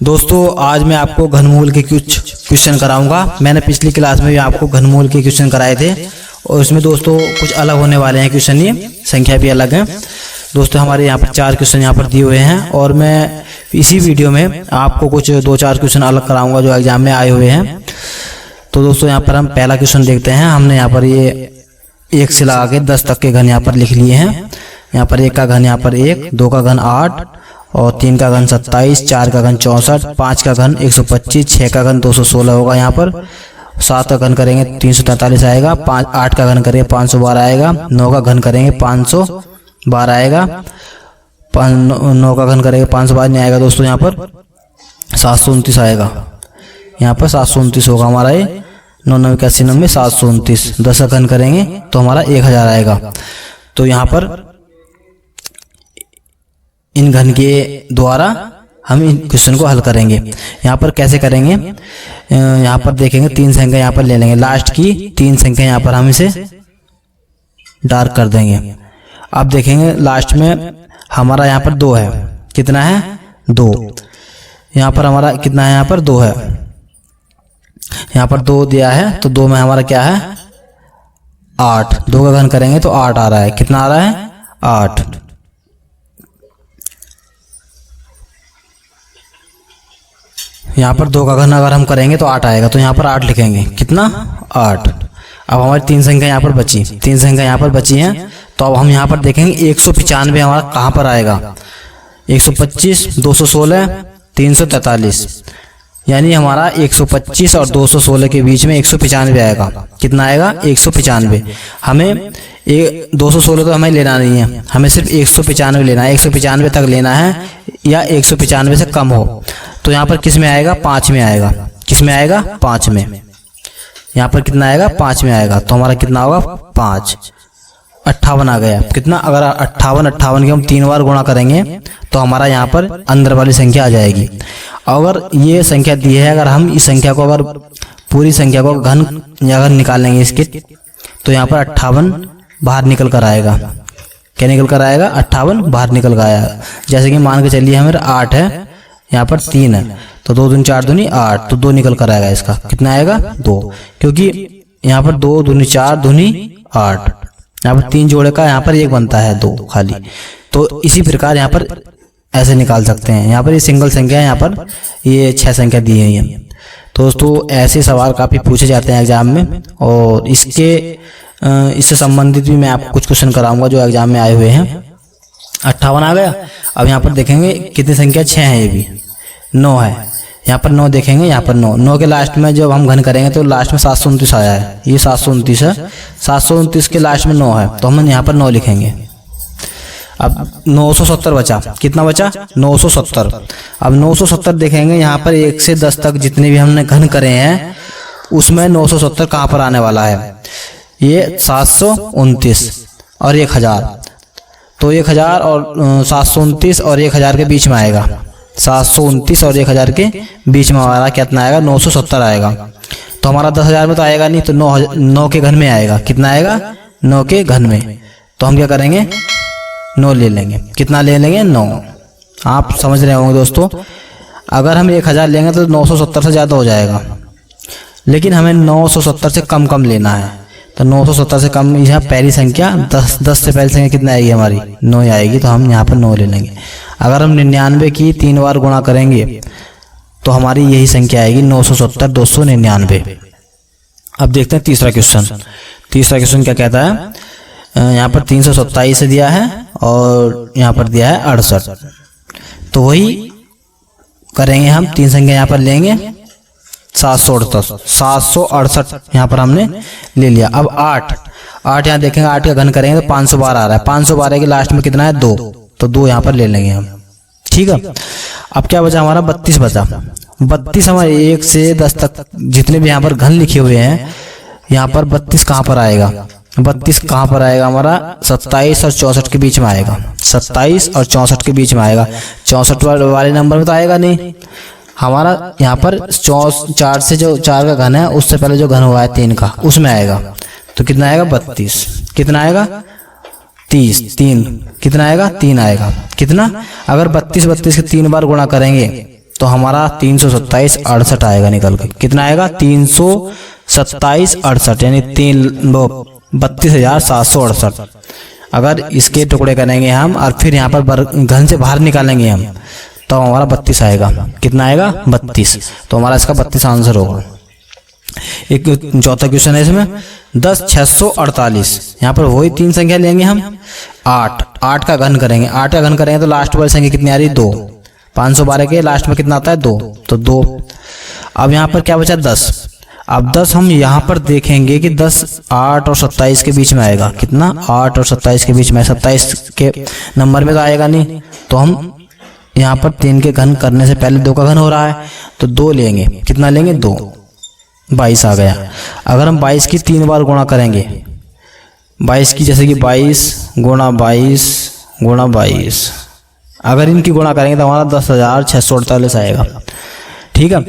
दोस्तों आज मैं आपको घनमूल के कुछ क्वेश्चन कराऊंगा। मैंने पिछली क्लास में भी आपको घनमूल के क्वेश्चन कराए थे और उसमें दोस्तों कुछ अलग होने वाले हैं क्वेश्चन, ये संख्या भी अलग है। दोस्तों हमारे यहाँ पर 4 क्वेश्चन यहाँ पर दिए हुए हैं और मैं इसी वीडियो में आपको कुछ 2-4 क्वेश्चन अलग कराऊंगा जो एग्जाम में आए हुए हैं। तो दोस्तों यहाँ पर हम पहला क्वेश्चन देखते हैं। हमने यहाँ पर ये 1 से लगा के 10 तक के घन यहाँ पर लिख लिए हैं। यहाँ पर 1 का घन यहाँ पर 1, 2 का घन 8 और 3 का घन 27, 4 का घन 64, 5 का घन 125, 6 का घन 216 होगा। यहाँ पर 7 का घन करेंगे 343 आएगा, 8 का घन करेंगे 512 आएगा, 9 का घन करेंगे 512 आएगा, 9 का घन करेंगे 512 नहीं आएगा दोस्तों। यहाँ पर 729 आएगा। यहाँ पर 729 होगा हमारा ये 9 9 81 90 729। 10 का घन करेंगे तो हमारा 1000 आएगा। तो यहाँ पर इन घन के द्वारा हम इन क्वेश्चन को हल करेंगे। यहाँ पर कैसे करेंगे, यहाँ पर देखेंगे 3 संख्या यहाँ पर ले लेंगे, लास्ट की 3 संख्या यहाँ पर हम इसे डार्क कर देंगे। अब देखेंगे लास्ट में हमारा यहाँ पर 2 है, कितना है 2। यहाँ पर हमारा कितना है, यहाँ पर 2 है, यहाँ पर 2 दिया है तो 2 में हमारा क्या है 8। 2 का घन करेंगे तो 8 आ रहा है, कितना आ रहा है 8। यहाँ पर 2 का घन अगर हम करेंगे तो 8 आएगा, तो यहाँ पर 8 लिखेंगे, कितना 8। अब हमारी 3 संख्या यहाँ पर बची, 3 संख्या यहाँ पर बची हैं। तो अब हम यहाँ पर देखेंगे 195 हमारा कहाँ पर आएगा, 125, 216, 343, यानी हमारा 125 और 216 के बीच में 195 आएगा। कितना आएगा 195। हमें 216 तो हमें लेना नहीं है, हमें सिर्फ 195 लेना है। 195 तक लेना है या 195 से कम हो। तो यहाँ पर किस में आएगा, 5 में आएगा। किस में आएगा 5 में। यहाँ पर कितना आएगा 5 में आएगा। तो हमारा कितना होगा 5, 58 आ गया। कितना, अगर 58 के हम 3 बार गुणा करेंगे तो हमारा यहाँ पर अंदर वाली संख्या आ जाएगी। अगर ये संख्या दी है, अगर हम इस संख्या को अगर पूरी संख्या को घन अगर निकालेंगे इसके, तो यहाँ पर 58 बाहर निकल कर आएगा। क्या निकल कर आएगा 58 बाहर निकल कर आएगा। जैसे कि मान के चलिए हमारे 8 है, यहाँ पर 3 है, तो 2 दूनी 4 दूनी 8, तो 2 निकल कर आएगा। इसका कितना आएगा 2, क्योंकि यहाँ पर 2 दूनी 4 दूनी 8, यहाँ पर 3 जोड़े का यहाँ पर 1 बनता है 2 खाली। तो इसी प्रकार यहाँ पर ऐसे निकाल सकते हैं। यहाँ पर ये सिंगल संख्या है, यहाँ पर ये 6 संख्या दी है। तो दोस्तों ऐसे सवाल काफ़ी पूछे जाते हैं एग्जाम में, और इससे संबंधित भी मैं आपको कुछ क्वेश्चन कराऊंगा जो एग्जाम में आए हुए हैं। 58 आ गया। अब यहाँ पर देखेंगे कितनी संख्या 6 है, ये भी 9 है। यहाँ पर 9 देखेंगे, यहाँ पर 9 के लास्ट में जब हम घन करेंगे तो लास्ट में 729 आया है, ये 729 है। 729 के लास्ट में 9 है, तो हम यहाँ पर 9 लिखेंगे। अब 970 बचा, कितना बचा 970। अब 970 देखेंगे, यहाँ पर 1 से 10 तक जितने भी हमने घन करे हैं उसमें 970 कहाँ पर आने वाला है, ये 729 और 1000। तो 1000 और 729 और 1000 के बीच में आएगा। 729 और 1000 के बीच में हमारा कितना आएगा 970 आएगा। तो हमारा 10,000 में तो आएगा नहीं, तो 9 के घन में आएगा। कितना आएगा 9 के घन में। तो हम क्या करेंगे 9 ले लेंगे। कितना ले लेंगे 9। आप समझ रहे होंगे दोस्तों, अगर हम 1000 लेंगे तो 970 से ज़्यादा हो जाएगा, लेकिन हमें 970 से कम लेना है। तो 970 से कम यहाँ पहली संख्या 10 से पहली संख्या कितना आएगी हमारी 9 आएगी, तो हम यहाँ पर 9 ले लेंगे। अगर हम 99 की 3 बार गुणा करेंगे तो हमारी यही संख्या आएगी 970 299। अब देखते हैं तीसरा क्वेश्चन। तीसरा क्वेश्चन क्या कहता है, यहाँ पर 327 दिया है और यहाँ पर दिया है 68। तो वही करेंगे हम, 3 संख्या यहाँ पर लेंगे, 768 यहाँ पर हमने ले लिया। अब 8 यहाँ देखेंगे, 8 का घन करेंगे तो 512 आ रहा है। 512 के लास्ट में कितना है 2, तो 2 यहाँ पर ले लेंगे हम। ठीक है। अब क्या बचा हमारा 32 बचा। 32 हमारे 1 से 10 तक जितने भी यहाँ पर घन लिखे हुए हैं, यहाँ पर 32 कहाँ पर आएगा, 32 कहाँ पर आएगा हमारा 27 और 64 के बीच में आएगा। 27 और 64 के बीच में आएगा। 64 वाले नंबर में तो आएगा नहीं हमारा। यहाँ पर 4 से जो 4 का घन है उससे पहले जो घन हुआ है 3 का, उसमें आएगा। तो कितना आएगा 32। कितना आएगा 30, 3 कितना आएगा 3 आएगा। कितना, अगर 32 के 3 बार गुणा करेंगे तो हमारा 327 68 आएगा निकल के। कितना आएगा? 327 68 यानी 32,768। अगर इसके टुकड़े करेंगे हम और फिर यहाँ पर घन से बाहर निकालेंगे हम तो हमारा 32 आएगा। कितना आएगा? 32। तो हमारा इसका 32 आंसर होगा। एक चौथा क्वेश्चन है इसमें 10,648। यहाँ पर वही तीन संख्या लेंगे हम, 8 का घन करेंगे। 8 का घन करेंगे तो लास्ट वाली संख्या कितनी आ रही? 2। 512 के लास्ट में कितना आता है? 2, तो 2। अब यहाँ पर क्या बचा? 10। अब 10 हम यहाँ पर देखेंगे कि 10 8 और 27 के बीच में आएगा। कितना? 8 और 27 के बीच में। 27 के नंबर में तो आएगा नहीं, तो हम यहाँ पर 3 के घन करने से पहले 2 का घन हो रहा है तो 2 लेंगे। कितना लेंगे? 2। 22 आ गया। अगर हम 22 की 3 बार गुणा करेंगे, 22 की जैसे कि 22 गुणा 22 गुणा 22, अगर इनकी गुणा करेंगे तो हमारा 10,648 आएगा। ठीक है।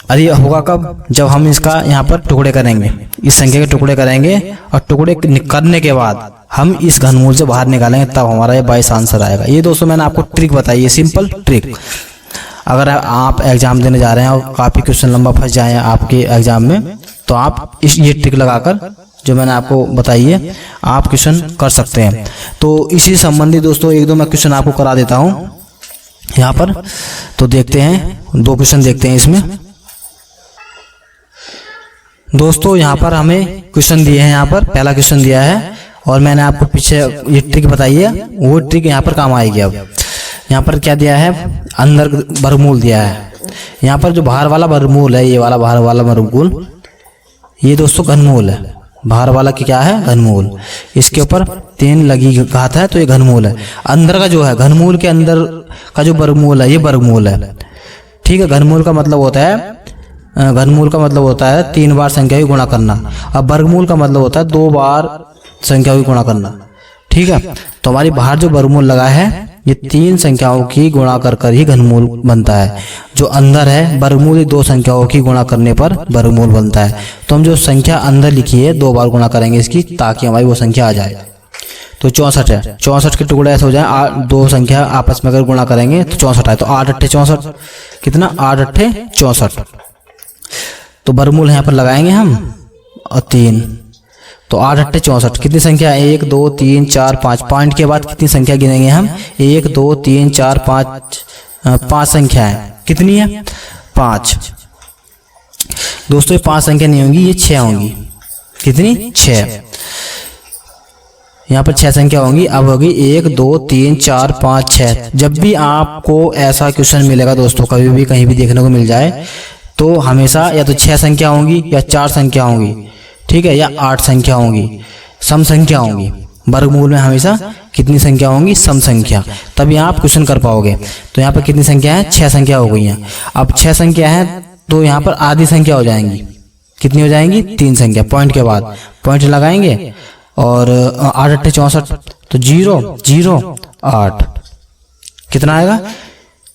अरे होगा कब? जब हम इसका यहाँ पर टुकड़े करेंगे, इस संख्या के टुकड़े करेंगे और टुकड़े करने के बाद हम इस घनमूल से बाहर निकालेंगे, तब हमारा ये 22 आंसर आएगा। ये दोस्तों मैंने आपको ट्रिक बताई है, सिंपल ट्रिक। अगर आप एग्जाम देने जा रहे हैं और काफ़ी क्वेश्चन लंबा फंस जाए आपके एग्जाम में, तो आप ये ट्रिक लगाकर जो मैंने आपको बताई है आप क्वेश्चन कर सकते हैं। तो इसी संबंधी दोस्तों 1-2 मैं क्वेश्चन आपको करा देता हूँ यहाँ पर। तो देखते हैं, 2 क्वेश्चन देखते हैं इसमें। दोस्तों यहाँ पर हमें क्वेश्चन दिए हैं। यहाँ पर पहला क्वेश्चन दिया है और मैंने आपको पीछे ये ट्रिक बताई है, वो ट्रिक यहाँ पर काम आएगी। अब यहाँ पर क्या दिया है? अंदर वर्गमूल दिया है। यहाँ पर जो बाहर वाला वर्गमूल है, ये वाला बाहर वाला वर्गमूल, ये दोस्तों घनमूल है। बाहर वाला की क्या है? घनमूल। इसके ऊपर 3 लगी घात है तो ये घनमूल है। अंदर का जो है, घनमूल के अंदर का जो वर्गमूल है, ये वर्गमूल है। ठीक है। घनमूल का मतलब होता है 3 बार संख्या की गुणा करना। अब वर्गमूल का मतलब होता है 2 बार संख्या की गुणा करना। ठीक है। तो हमारी बाहर जो वर्गमूल लगा है, ये 3 संख्याओं की गुणा कर ही घनमूल बनता है। जो अंदर है वर्गमूल 2 संख्याओं की गुणा करने पर वर्गमूल बनता है। तो हम जो संख्या अंदर लिखी है 2 बार गुणा करेंगे इसकी, ताकि हमारी वो संख्या आ जाए। तो 64 है। 64 के टुकड़े ऐसे हो जाए, 2 संख्या आपस में अगर गुणा करेंगे तो 64 है। तो 8 8 64। कितना? 8 8 64। तो वर्गमूल यहाँ पर लगाएंगे हम और 3, तो 8 8 64। कितनी संख्या? 1 2 3 4 5। पॉइंट के बाद कितनी संख्या गिनेंगे हम? 1 2 3 4 5, 5 संख्या है। कितनी है? 5। दोस्तों ये 5 संख्या नहीं होंगी, ये 6 होंगी। कितनी? 6। यहाँ पर 6 संख्या होंगी। अब होगी 1 2 3 4 5 6। जब भी आपको ऐसा क्वेश्चन मिलेगा दोस्तों, कभी भी कहीं भी देखने को मिल जाए, तो हमेशा या तो 6 संख्या होंगी या 4 संख्या होंगी। ठीक है। या 8 संख्या होंगी, सम संख्या होंगी। वर्गमूल में हमेशा कितनी संख्या होंगी? सम संख्या। तभी आप क्वेश्चन कर पाओगे। तो यहाँ पर कितनी संख्या है? 6 संख्या हो गई है। अब 6 संख्या है तो यहाँ पर आधी संख्या हो जाएंगी। कितनी हो जाएंगी? 3 संख्या। पॉइंट के बाद पॉइंट लगाएंगे और 8 8 64, तो 0 0 8। कितना आएगा?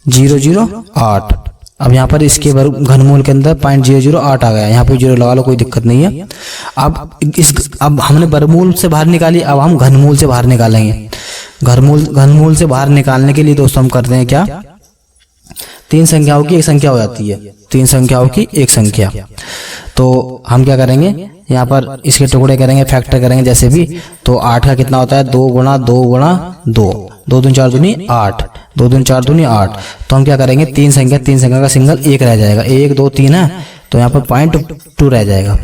0 0 8। अब यहाँ पर इसके घनमूल के अंदर 0.008 आ गया। यहाँ पे 0 लगा लो, कोई दिक्कत नहीं है। अब हमने वर्गमूल से बाहर निकाली, अब हम घनमूल से बाहर निकालेंगे। घनमूल से बाहर निकालने के लिए दोस्तों हम करते हैं क्या? 3 संख्याओं की एक संख्या हो जाती है। 3 संख्याओं की एक संख्या। तो हम क्या करेंगे? यहाँ पर इसके टुकड़े करेंगे, फैक्टर करेंगे जैसे भी। तो 8 का कितना होता है? 2 गुणा 2 गुणा 2, 2 दूनी 4 दूनी 8, 2 दूनी 4 दूनी 8। तो हम क्या करेंगे? 3 संख्या का सिंगल 1 रह जाएगा। 1 2 3 है, तो यहाँ पर 0.2 रह जाएगा।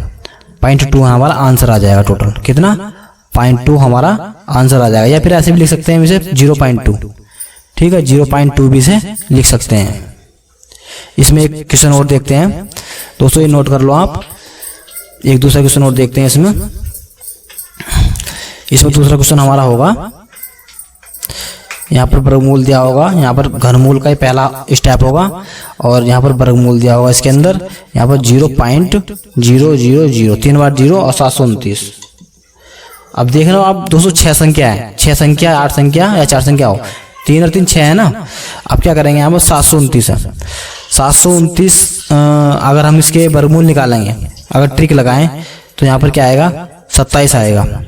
0.2 हमारा आंसर आ जाएगा टोटल। कितना? 0.2 हमारा आंसर आ जाएगा। या फिर ऐसे भी लिख सकते हैं इसे 0.2। ठीक है। 0.2 भी से लिख सकते हैं। इसमें एक क्वेश्चन और देखते हैं दोस्तों, ये नोट कर लो आप। एक दूसरा क्वेश्चन और देखते हैं इसमें। दूसरा क्वेश्चन हमारा होगा, यहाँ पर वर्गमूल दिया होगा, यहाँ पर घनमूल का ही पहला स्टेप होगा और यहाँ पर वर्गमूल दिया होगा इसके अंदर। यहाँ पर 0.000, 3 बार 0 और 729। अब देख रहे हो आप दोस्तों, 6 संख्या है। 6 संख्या, 8 संख्या या 4 संख्या हो, 3 और 3 6 है ना। अब क्या करेंगे? यहाँ पर 729 है। 729 अगर हम इसके वर्गमूल निकालेंगे, अगर ट्रिक लगाएं, तो यहाँ पर क्या आएगा? 27 आएगा।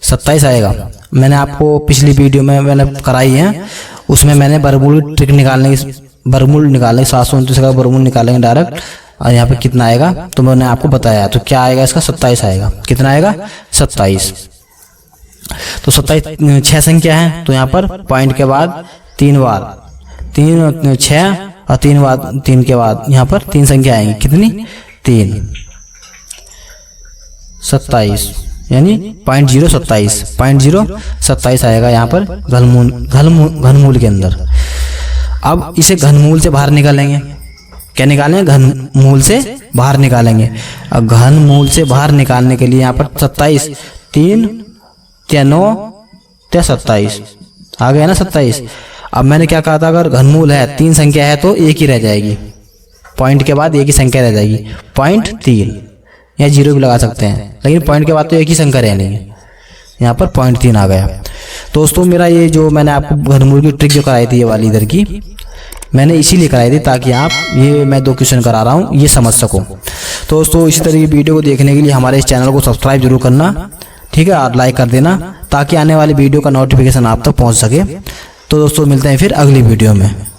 27 आएगा। मैंने आपको पिछली वीडियो में मैंने कराई है, उसमें मैंने वर्गमूल की ट्रिक निकालने की वर्गमूल निकालेंगे, 729 का वर्गमूल निकालेंगे डायरेक्ट, और यहाँ पे कितना आएगा तो मैंने आपको बताया। तो क्या आएगा इसका, 27 आएगा। कितना आएगा, 27। तो 27 6 संख्या है, तो यहाँ पर पॉइंट के बाद 3 बार 3 6 और 3 बार 3 के बाद यहाँ पर 3 संख्या आएंगी। कितनी, 3, 27 यानी 0.027 आएगा यहाँ पर घनमूल के अंदर। अब इसे घनमूल से बाहर निकालेंगे। क्या निकालेंगे, घनमूल से बाहर निकालेंगे। अब घनमूल से बाहर निकालने के लिए यहाँ पर 27, 3 या 9 या 27 आ गया ना, 27। अब मैंने क्या कहा था, अगर घनमूल है 3 संख्या है तो एक ही रह जाएगी, पॉइंट के बाद एक ही संख्या रह जाएगी, 0.3 या 0 भी लगा सकते हैं, लेकिन पॉइंट के बाद तो एक ही संख्या रहनी है। यहाँ पर 0.3 आ गया। दोस्तों मेरा ये जो मैंने आपको घनमूल की ट्रिक जो कराई थी, ये वाली इधर की मैंने इसीलिए कराई थी ताकि आप ये मैं 2 क्वेश्चन करा रहा हूँ ये समझ सको। तो दोस्तों इसी तरह की वीडियो को देखने के लिए हमारे इस चैनल को सब्सक्राइब जरूर करना, ठीक है, और लाइक कर देना ताकि आने वाली वीडियो का नोटिफिकेशन आप तक पहुँच सके। तो दोस्तों मिलते हैं फिर अगली वीडियो में।